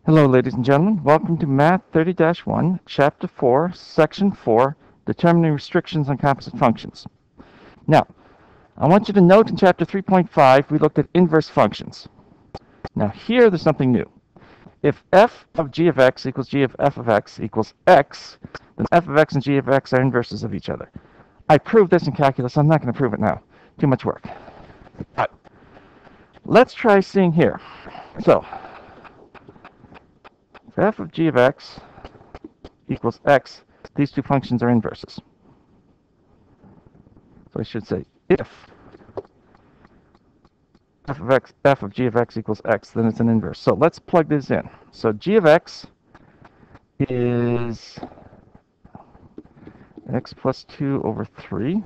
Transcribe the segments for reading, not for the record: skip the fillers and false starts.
Hello, ladies and gentlemen. Welcome to Math 30-1, Chapter 4, Section 4, Determining Restrictions on Composite Functions. Now, I want you to note in Chapter 3.5, we looked at inverse functions. Now, here there's something new. If f of g of x equals g of f of x equals x, then f of x and g of x are inverses of each other. I proved this in calculus. I'm not going to prove it now. Too much work. But let's try seeing here. So, if f of g of x equals x, these two functions are inverses. So I should say if f of g of x equals x, then it's an inverse. So let's plug this in. So g of x is x plus 2 over 3,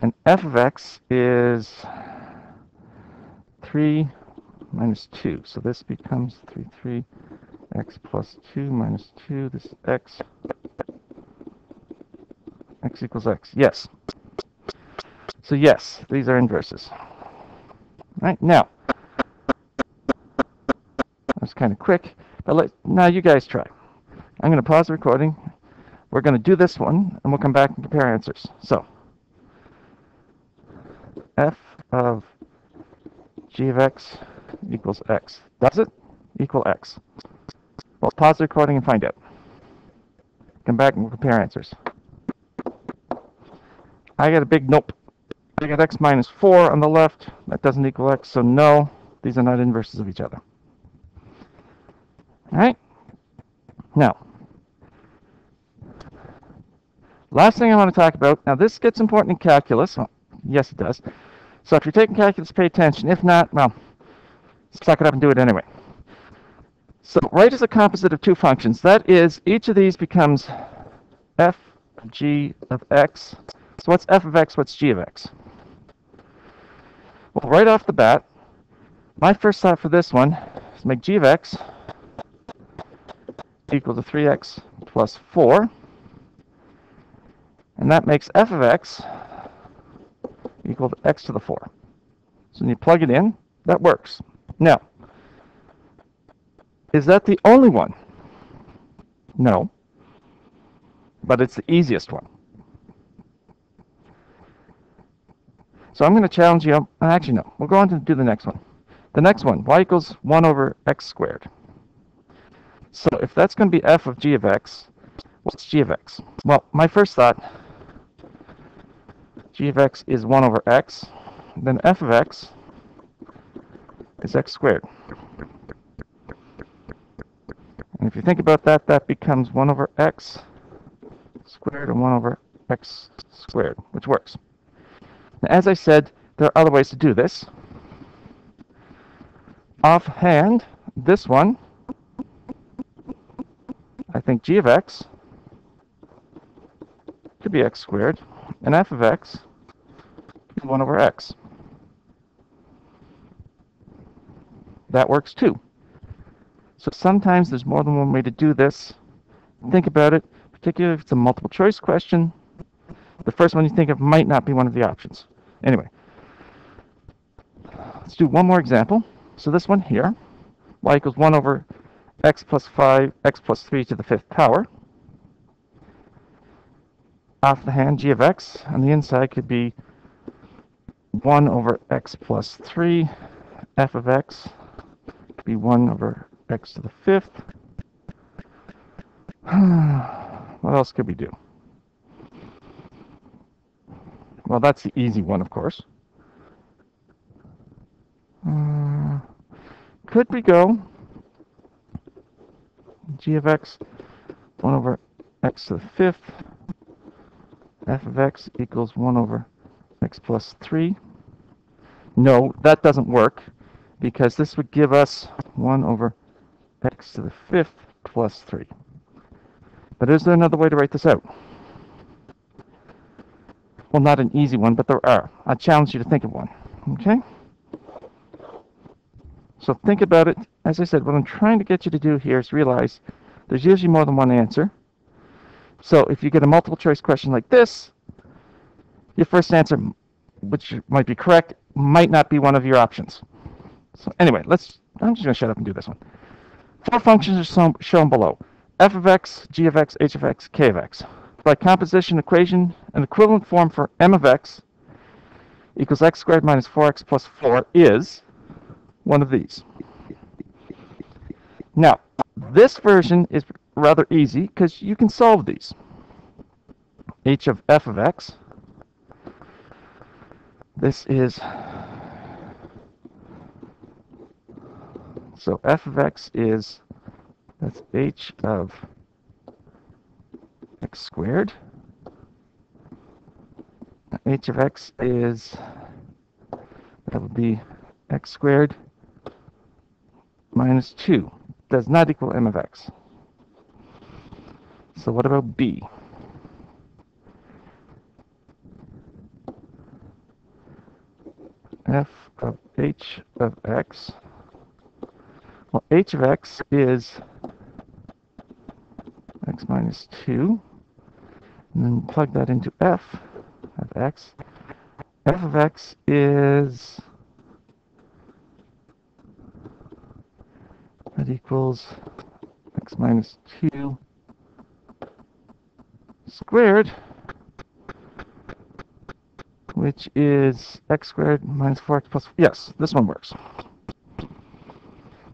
and f of x is 3 minus 2. So this becomes 3 x plus 2 minus 2. This is x equals x. Yes. So yes, these are inverses. Right, now, that's kind of quick, but now you guys try. I'm going to pause the recording. We're going to do this one, and we'll come back and compare answers. So, f of g of x equals x. Does it equal x? Well, pause the recording and find out. Come back and we'll compare answers. I got a big nope. I got x minus 4 on the left. That doesn't equal x, so no, these are not inverses of each other. All right? Now, last thing I want to talk about, now this gets important in calculus. Well, yes, it does. So if you're taking calculus, pay attention. If not, well, suck it up and do it anyway. So right is a composite of two functions. That is, each of these becomes f of g of x. So what's f of x? What's g of x? Well, right off the bat, my first thought for this one is make g of x equal to 3x plus 4. And that makes f of x equal to x to the 4. So when you plug it in, that works. Now, is that the only one? No. But it's the easiest one. So I'm going to challenge you. Actually, no. We'll go on to do the next one. The next one, y equals 1 over x squared. So if that's going to be f of g of x, what's g of x? Well, my first thought, g of x is 1 over x. Then f of x is x squared. And if you think about that, that becomes 1 over x squared and 1 over x squared, which works. Now, as I said, there are other ways to do this. Offhand, this one, I think g of x could be x squared, and f of x is 1 over x. That works too. So sometimes there's more than one way to do this. Think about it, particularly if it's a multiple choice question. The first one you think of might not be one of the options. Anyway, let's do one more example. So this one here, y equals 1 over x plus 5, x plus 3 to the 5th power. Off the hand, g of x on the inside could be 1 over x plus 3. F of x could be 1 over x to the 5th. What else could we do? Well, that's the easy one, of course. Could we go g of x 1 over x to the 5th, f of x equals 1 over x plus 3. No, that doesn't work, because this would give us 1 over x to the 5th plus 3. But is there another way to write this out? Well, not an easy one, but there are. I challenge you to think of one. Okay? So think about it. As I said, what I'm trying to get you to do here is realize there's usually more than one answer. So if you get a multiple choice question like this, your first answer, which might be correct, might not be one of your options. So anyway, I'm just going to shut up and do this one. Four functions are shown below: f of x, g of x, h of x, k of x. By composition equation, an equivalent form for m of x equals x squared minus 4x plus 4 is one of these. Now, this version is rather easy because you can solve these. H of f of x. This is, so f of x is, that's h of x squared. H of x is, that would be x squared minus 2. Does not equal m of x. So what about b? F of h of x. Well, h of x is x minus 2. And then plug that into f of x. F of x is, that equals x minus 2 squared, which is x squared minus 4x plus, yes, this one works.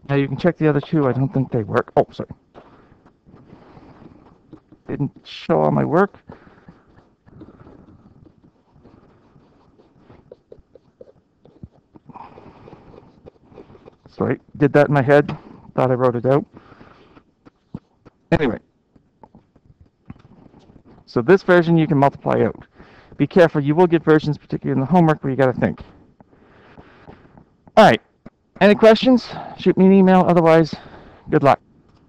Now you can check the other two. I don't think they work. Oh, sorry. Didn't show all my work. Sorry, did that in my head. Thought I wrote it out. Anyway. So this version you can multiply out. Be careful, you will get versions, particularly in the homework, where you got to think. All right. Any questions? Shoot me an email. Otherwise, good luck.